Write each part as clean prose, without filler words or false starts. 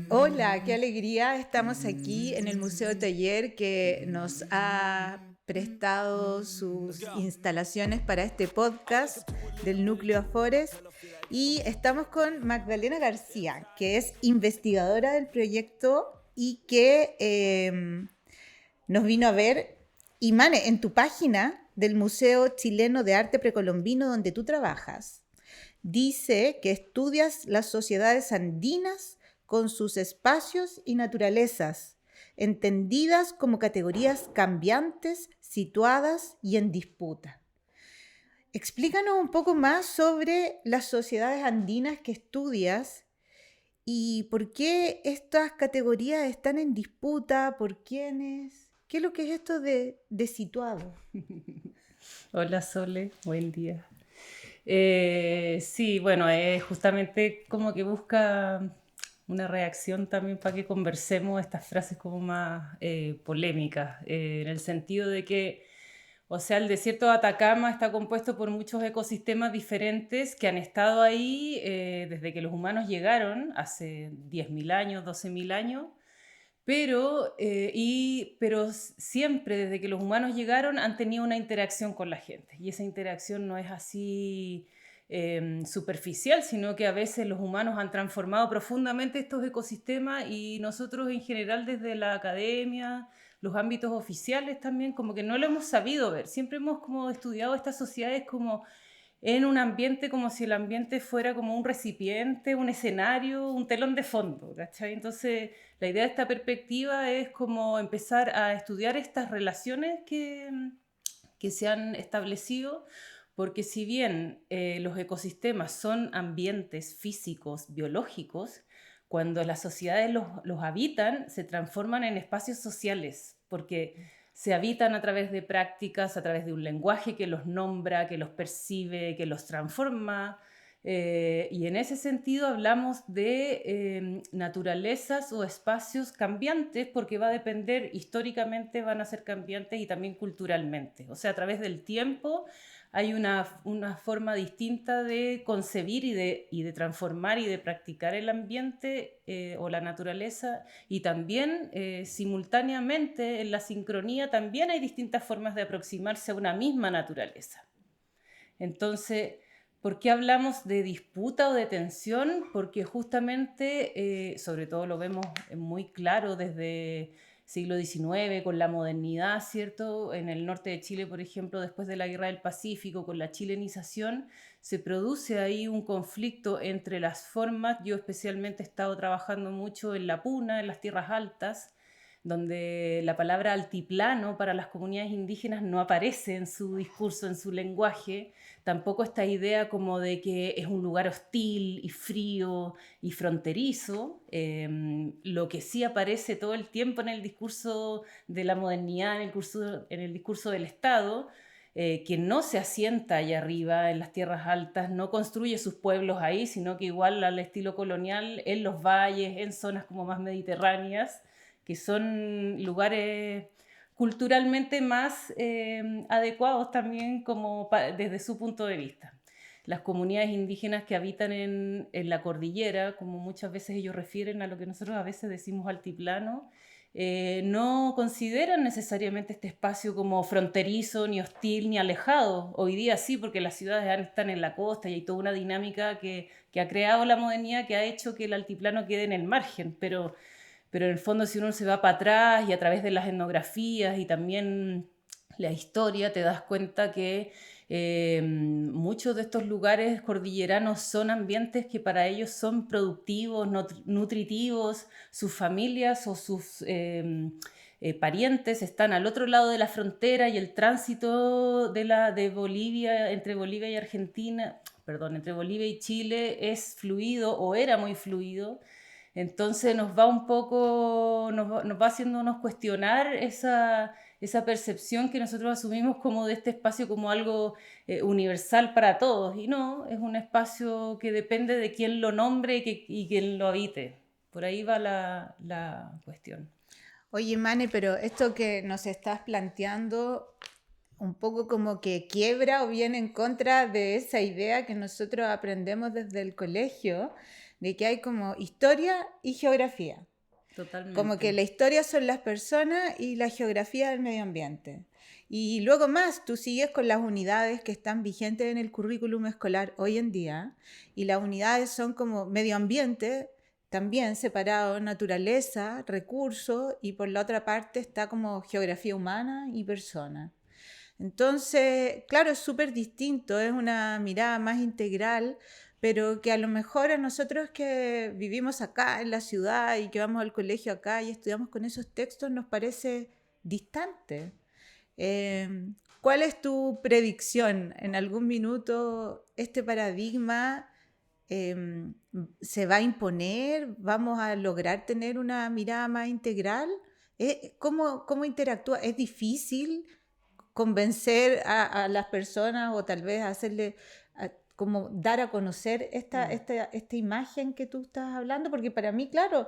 Hola, qué alegría. Estamos aquí en el Museo Taller que nos ha prestado sus instalaciones para este podcast del Núcleo Afores y estamos con Magdalena García, que es investigadora del proyecto y que nos vino a ver. Y Mane, en tu página del Museo Chileno de Arte Precolombino donde tú trabajas, dice que estudias las sociedades andinas con sus espacios y naturalezas, entendidas como categorías cambiantes, situadas y en disputa. Explícanos un poco más sobre las sociedades andinas que estudias y por qué estas categorías están en disputa, por quiénes, qué es lo que es esto de situado. Hola Sole, buen día. Sí, bueno, es justamente como que busca una reacción también para que conversemos estas frases como más polémicas, en el sentido de que, o sea, el desierto de Atacama está compuesto por muchos ecosistemas diferentes que han estado ahí desde que los humanos llegaron, hace 10.000 años, 12.000 años, pero siempre desde que los humanos llegaron han tenido una interacción con la gente. Y esa interacción no es así superficial, sino que a veces los humanos han transformado profundamente estos ecosistemas y nosotros en general desde la academia, los ámbitos oficiales también, como que no lo hemos sabido ver. Siempre hemos como estudiado estas sociedades como en un ambiente como si el ambiente fuera como un recipiente, un escenario, un telón de fondo, ¿cachai? Entonces, la idea de esta perspectiva es como empezar a estudiar estas relaciones que se han establecido, porque si bien los ecosistemas son ambientes físicos, biológicos, cuando las sociedades los habitan, se transforman en espacios sociales, porque se habitan a través de prácticas, a través de un lenguaje que los nombra, que los percibe, que los transforma. Y en ese sentido hablamos de naturalezas o espacios cambiantes porque va a depender, históricamente van a ser cambiantes y también culturalmente. O sea, a través del tiempo hay una forma distinta de concebir y de transformar y de practicar el ambiente o la naturaleza, y también simultáneamente en la sincronía también hay distintas formas de aproximarse a una misma naturaleza. Entonces, ¿por qué hablamos de disputa o de tensión? Porque justamente, sobre todo lo vemos muy claro desde siglo XIX con la modernidad, ¿cierto? En el norte de Chile, por ejemplo, después de la Guerra del Pacífico, con la chilenización, se produce ahí un conflicto entre las formas. Yo especialmente he estado trabajando mucho en la Puna, en las tierras altas, donde la palabra altiplano para las comunidades indígenas no aparece en su discurso, en su lenguaje. Tampoco esta idea como de que es un lugar hostil y frío y fronterizo, lo que sí aparece todo el tiempo en el discurso de la modernidad, en el discurso del Estado, que no se asienta allá arriba en las tierras altas, no construye sus pueblos ahí, sino que igual al estilo colonial, en los valles, en zonas como más mediterráneas, que son lugares culturalmente más adecuados también como desde su punto de vista. Las comunidades indígenas que habitan en la cordillera, como muchas veces ellos refieren a lo que nosotros a veces decimos altiplano, no consideran necesariamente este espacio como fronterizo, ni hostil, ni alejado. Hoy día sí, porque las ciudades están en la costa y hay toda una dinámica que ha creado la modernidad que ha hecho que el altiplano quede en el margen, pero en el fondo si uno se va para atrás y a través de las etnografías y también la historia te das cuenta que muchos de estos lugares cordilleranos son ambientes que para ellos son productivos, nutritivos, sus familias o sus parientes están al otro lado de la frontera y el tránsito de Bolivia, entre Bolivia y Argentina, perdón, entre Bolivia y Chile es fluido o era muy fluido. Entonces nos va un poco, nos va haciéndonos cuestionar esa percepción que nosotros asumimos como de este espacio como algo universal para todos. Y no, es un espacio que depende de quién lo nombre y quién lo habite. Por ahí va la cuestión. Oye, Mane, pero esto que nos estás planteando un poco como que quiebra o viene en contra de esa idea que nosotros aprendemos desde el colegio, de que hay como historia y geografía. Totalmente. Como que la historia son las personas y la geografía del medio ambiente. Y luego más, tú sigues con las unidades que están vigentes en el currículum escolar hoy en día, y las unidades son como medio ambiente, también separado, naturaleza, recursos, y por la otra parte está como geografía humana y persona. Entonces, claro, es súper distinto, es una mirada más integral, pero que a lo mejor a nosotros que vivimos acá en la ciudad y que vamos al colegio acá y estudiamos con esos textos nos parece distante. Eh, ¿Cuál es tu predicción? ¿En algún minuto este paradigma eh, se va a imponer? ¿Vamos a lograr tener una mirada más integral? ¿Cómo interactúa? ¿Es difícil convencer a las personas o tal vez hacerle como dar a conocer esta imagen que tú estás hablando? Porque para mí, claro,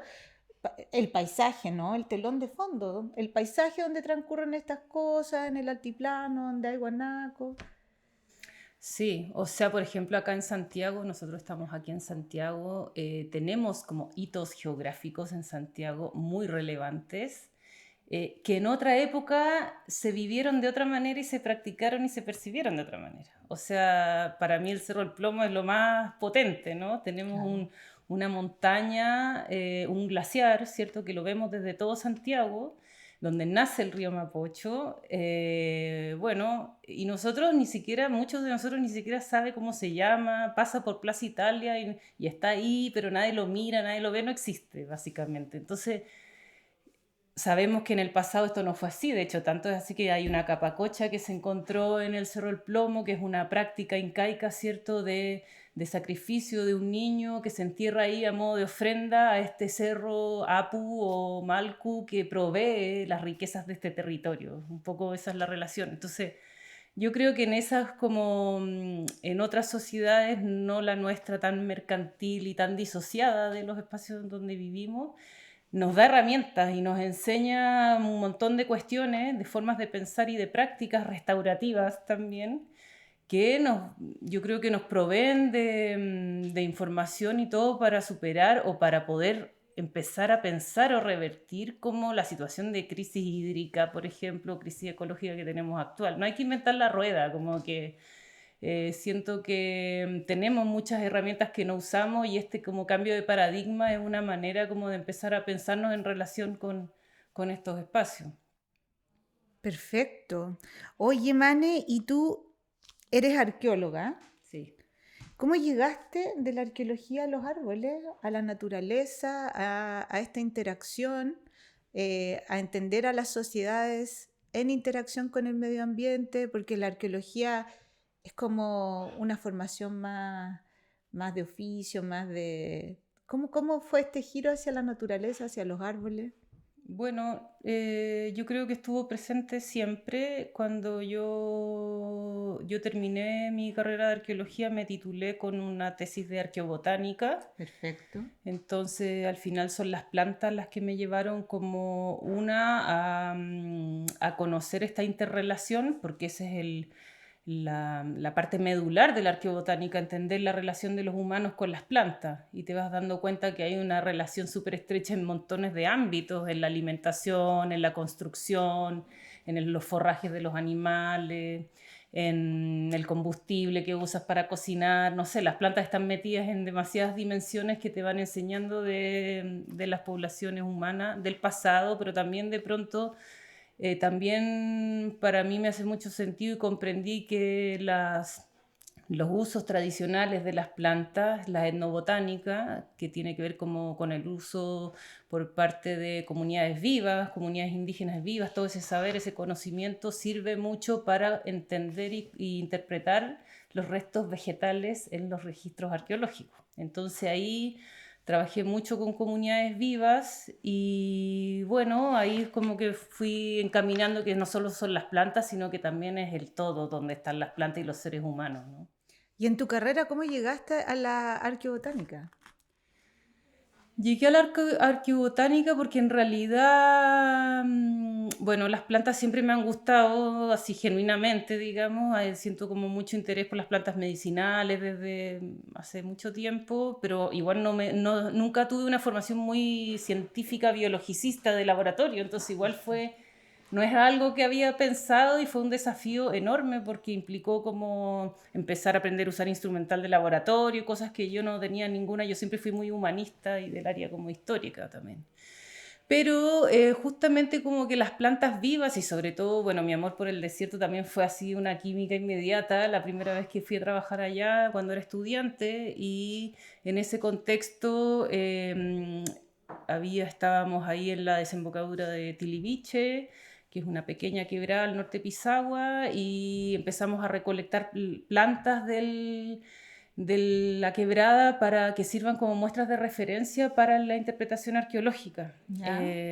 el paisaje, ¿no? El telón de fondo, el paisaje donde transcurren estas cosas, en el altiplano, donde hay guanacos. Sí, o sea, por ejemplo, acá en Santiago, nosotros estamos aquí en Santiago, tenemos como hitos geográficos en Santiago muy relevantes, que en otra época se vivieron de otra manera y se practicaron y se percibieron de otra manera. O sea, para mí el Cerro del Plomo es lo más potente, ¿no? Tenemos Claro. una montaña, un glaciar, ¿cierto? Que lo vemos desde todo Santiago, donde nace el río Mapocho. Bueno, y nosotros ni siquiera, muchos de nosotros ni siquiera sabe cómo se llama, pasa por Plaza Italia y está ahí, pero nadie lo mira, nadie lo ve, no existe, básicamente. Entonces, sabemos que en el pasado esto no fue así, de hecho, tanto es así que hay una capacocha que se encontró en el Cerro del Plomo, que es una práctica incaica, ¿cierto?, de sacrificio de un niño que se entierra ahí a modo de ofrenda a este cerro Apu o Malcu que provee las riquezas de este territorio. Un poco esa es la relación. Entonces, yo creo que en esas, como en otras sociedades, no la nuestra tan mercantil y tan disociada de los espacios donde vivimos, nos da herramientas y nos enseña un montón de cuestiones, de formas de pensar y de prácticas restaurativas también, que yo creo que nos proveen de información y todo para superar o para poder empezar a pensar o revertir como la situación de crisis hídrica, por ejemplo, crisis ecológica que tenemos actual. No hay que inventar la rueda, como que siento que tenemos muchas herramientas que no usamos y este como cambio de paradigma es una manera como de empezar a pensarnos en relación con estos espacios. Perfecto. Oye, Mane, ¿y tú eres arqueóloga? Sí. ¿Cómo llegaste de la arqueología a los árboles, a la naturaleza, a esta interacción, a entender a las sociedades en interacción con el medio ambiente? Porque la arqueología es como una formación más de oficio, más de... ¿Cómo fue este giro hacia la naturaleza, hacia los árboles? Bueno, yo creo que estuvo presente siempre. Cuando yo terminé mi carrera de arqueología, me titulé con una tesis de arqueobotánica. Perfecto. Entonces, al final son las plantas las que me llevaron como a conocer esta interrelación, porque ese es la parte medular de la arqueobotánica, entender la relación de los humanos con las plantas. Y te vas dando cuenta que hay una relación súper estrecha en montones de ámbitos, en la alimentación, en la construcción, los forrajes de los animales, en el combustible que usas para cocinar. No sé, las plantas están metidas en demasiadas dimensiones que te van enseñando de las poblaciones humanas del pasado, pero también de pronto también para mí me hace mucho sentido y comprendí que los usos tradicionales de las plantas, la etnobotánica, que tiene que ver como con el uso por parte de comunidades vivas, comunidades indígenas vivas, todo ese saber, ese conocimiento sirve mucho para entender y interpretar los restos vegetales en los registros arqueológicos. Entonces ahí trabajé mucho con comunidades vivas y bueno, ahí es como que fui encaminando que no solo son las plantas, sino que también es el todo donde están las plantas y los seres humanos, ¿no? ¿Y en tu carrera cómo llegaste a la arqueobotánica? Llegué a la arqueobotánica porque en realidad Bueno, las plantas siempre me han gustado así genuinamente, digamos. Siento como mucho interés por las plantas medicinales desde hace mucho tiempo, pero igual nunca tuve una formación muy científica, biologicista de laboratorio, entonces igual no es algo que había pensado y fue un desafío enorme porque implicó como empezar a aprender a usar instrumental de laboratorio, cosas que yo no tenía ninguna. Yo siempre fui muy humanista y del área como histórica también. Pero justamente como que las plantas vivas y sobre todo, bueno, mi amor por el desierto también fue así una química inmediata la primera vez que fui a trabajar allá cuando era estudiante, y en ese contexto estábamos ahí en la desembocadura de Tiliviche, que es una pequeña quebrada al norte de Pisagua, y empezamos a recolectar plantas de la quebrada para que sirvan como muestras de referencia para la interpretación arqueológica.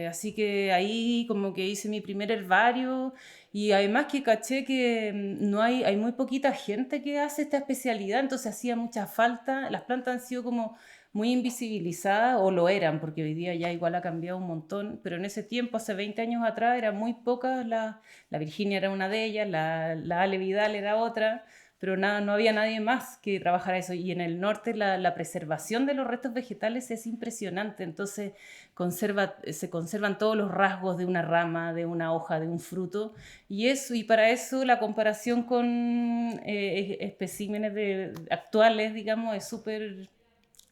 Así que ahí como que hice mi primer herbario, y además que caché que hay muy poquita gente que hace esta especialidad, entonces hacía mucha falta. Las plantas han sido como muy invisibilizadas, o lo eran, porque hoy día ya igual ha cambiado un montón, pero en ese tiempo, hace 20 años atrás, eran muy pocas. La Virginia era una de ellas, la Ale Vidal era otra, pero no había nadie más que trabajara eso. Y en el norte la preservación de los restos vegetales es impresionante, entonces se conservan todos los rasgos de una rama, de una hoja, de un fruto, y para eso la comparación con especímenes actuales, digamos, es súper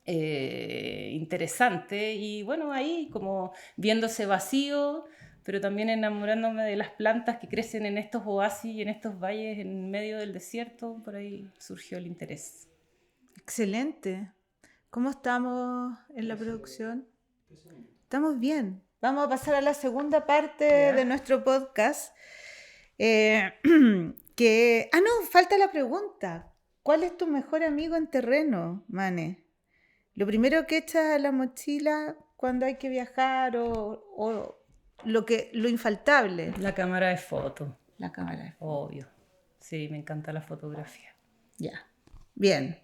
interesante. Y bueno, ahí como viéndose vacío, pero también enamorándome de las plantas que crecen en estos oasis y en estos valles en medio del desierto, por ahí surgió el interés. Excelente. ¿Cómo estamos en la producción? Estamos bien. Vamos a pasar a la segunda parte de nuestro podcast. No, falta la pregunta. ¿Cuál es tu mejor amigo en terreno, Mane? Lo primero que echas a la mochila cuando hay que viajar, o lo infaltable. La cámara de foto. La cámara de foto. Obvio. Sí, me encanta la fotografía. Ya. Bien.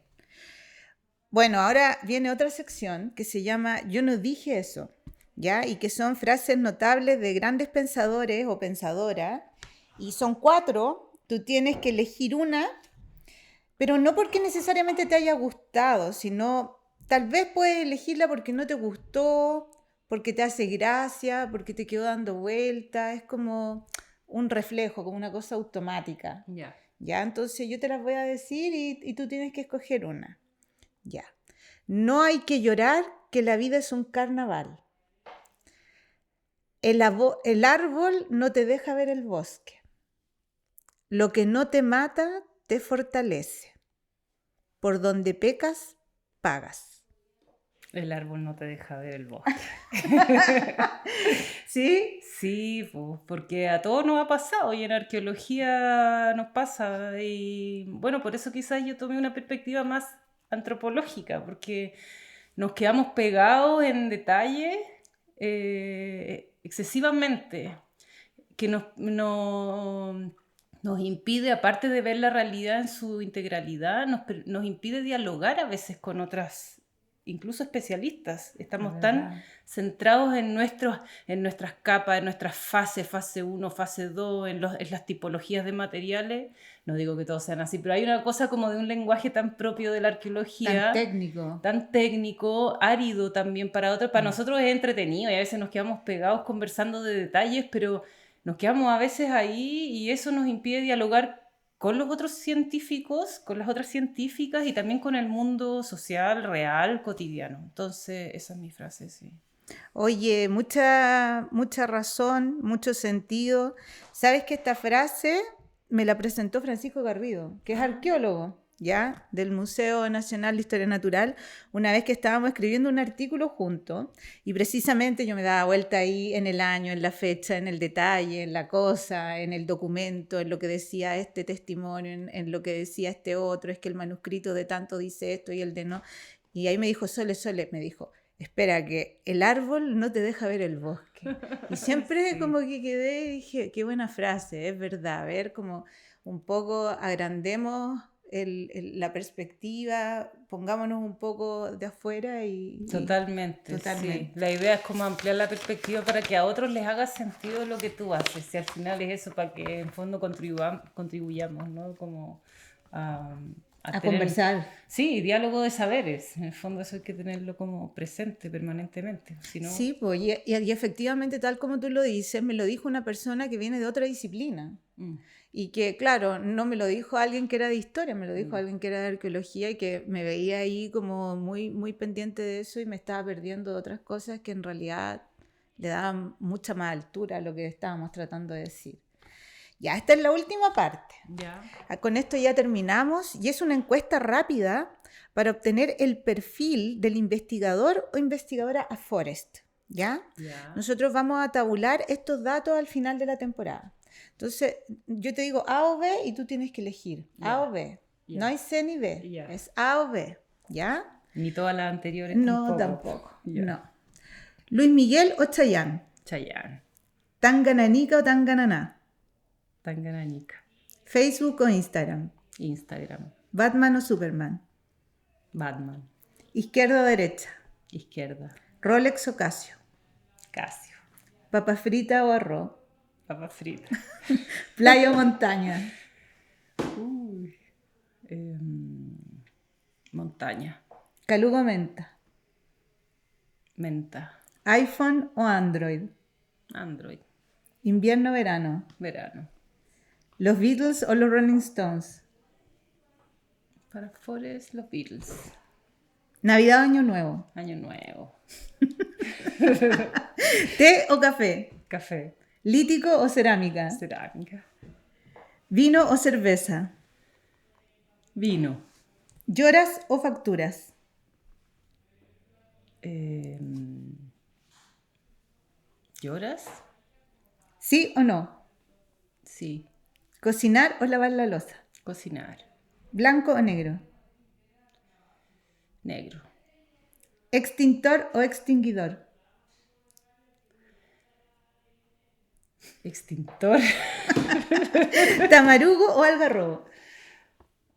Bueno, ahora viene otra sección que se llama Yo no dije eso, ¿ya? Y que son frases notables de grandes pensadores o pensadoras. Y son 4. Tú tienes que elegir una, pero no porque necesariamente te haya gustado, sino tal vez puedes elegirla porque no te gustó, porque te hace gracia, porque te quedó dando vueltas. Es como un reflejo, como una cosa automática. Ya, entonces yo te las voy a decir y tú tienes que escoger una. Ya. No hay que llorar, que la vida es un carnaval. El árbol no te deja ver el bosque. Lo que no te mata, te fortalece. Por donde pecas, pagas. El árbol no te deja ver el bosque. ¿Sí? Sí, porque a todos nos ha pasado, y en arqueología nos pasa. Y bueno, por eso quizás yo tomé una perspectiva más antropológica, porque nos quedamos pegados en detalles excesivamente, que nos impide, aparte de ver la realidad en su integralidad, nos impide dialogar a veces con otras, incluso especialistas. Estamos tan centrados en nuestras capas, en nuestras fases, fase 1, fase 2, en las tipologías de materiales. No digo que todos sean así, pero hay una cosa como de un lenguaje tan propio de la arqueología. Tan técnico, árido también para otros. Para nosotros es entretenido y a veces nos quedamos pegados conversando de detalles, pero nos quedamos a veces ahí, y eso nos impide dialogar con los otros científicos, con las otras científicas, y también con el mundo social, real, cotidiano. Entonces, esa es mi frase, sí. Oye, mucha razón, mucho sentido. ¿Sabes que esta frase me la presentó Francisco Garrido, que es arqueólogo, ¿ya? Del Museo Nacional de Historia Natural, una vez que estábamos escribiendo un artículo juntos, y precisamente yo me daba vuelta ahí en el año, en la fecha, en el detalle, en la cosa, en el documento, en lo que decía este testimonio, en lo que decía este otro, es que el manuscrito de tanto dice esto y el de no. Y ahí me dijo, Sole, me dijo, espera, que el árbol no te deja ver el bosque. Y siempre como que quedé y dije, qué buena frase, es verdad. A ver, como un poco agrandemos la perspectiva, pongámonos un poco de afuera y... Totalmente. Sí. La idea es como ampliar la perspectiva para que a otros les haga sentido lo que tú haces. Y al final es eso, para que en fondo contribuyamos, ¿no? Como a tener, conversar. Sí, diálogo de saberes. En el fondo eso hay que tenerlo como presente permanentemente. Si no... Sí, pues, y efectivamente, tal como tú lo dices, me lo dijo una persona que viene de otra disciplina. Y que, claro, no me lo dijo alguien que era de historia, me lo dijo alguien que era de arqueología y que me veía ahí como muy, muy pendiente de eso y me estaba perdiendo de otras cosas que en realidad le daban mucha más altura a lo que estábamos tratando de decir. Ya, esta es la última parte. Ya. Con esto ya terminamos y es una encuesta rápida para obtener el perfil del investigador o investigadora a Forest. ¿Ya? Nosotros vamos a tabular estos datos al final de la temporada. Entonces, yo te digo A o B y tú tienes que elegir A o B. No hay C ni B, es A o B. ¿Ya? Ni todas las anteriores tampoco. No, tampoco. No. Luis Miguel o Chayanne. Chayanne. Tangananica o Tangananá. Tangananica. Facebook o Instagram. Instagram. Batman o Superman. Batman. Izquierda o derecha. Izquierda. Rolex o Casio. Casio. Papa frita o arroz. Papa frita. Playa o montaña. Montaña. Caluga o menta. Menta. iPhone o Android. Android. Invierno o verano. Verano. Los Beatles o los Rolling Stones. Para Forest, los Beatles. Navidad o Año Nuevo. Año Nuevo. ¿Té o café? Café. ¿Lítico o cerámica? Cerámica. ¿Vino o cerveza? Vino. ¿Lloras o facturas? ¿Lloras? ¿Sí o no? Sí. ¿Cocinar o lavar la loza? Cocinar. ¿Blanco o negro? Negro. ¿Extintor o extinguidor? Extintor. ¿Tamarugo o algarrobo?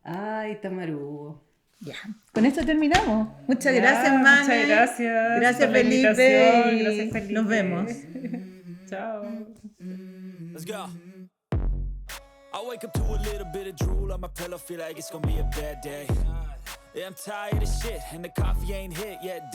Ay, tamarugo. Ya. Con esto terminamos. Muchas gracias, Mane. Muchas gracias. Gracias, Felipe. Gracias, Felipe. Nos vemos. Chao. Let's go. I wake up to a little bit of drool on my pillow, feel like it's gonna be a bad day. Yeah, I'm tired of shit, and the coffee ain't hit yet.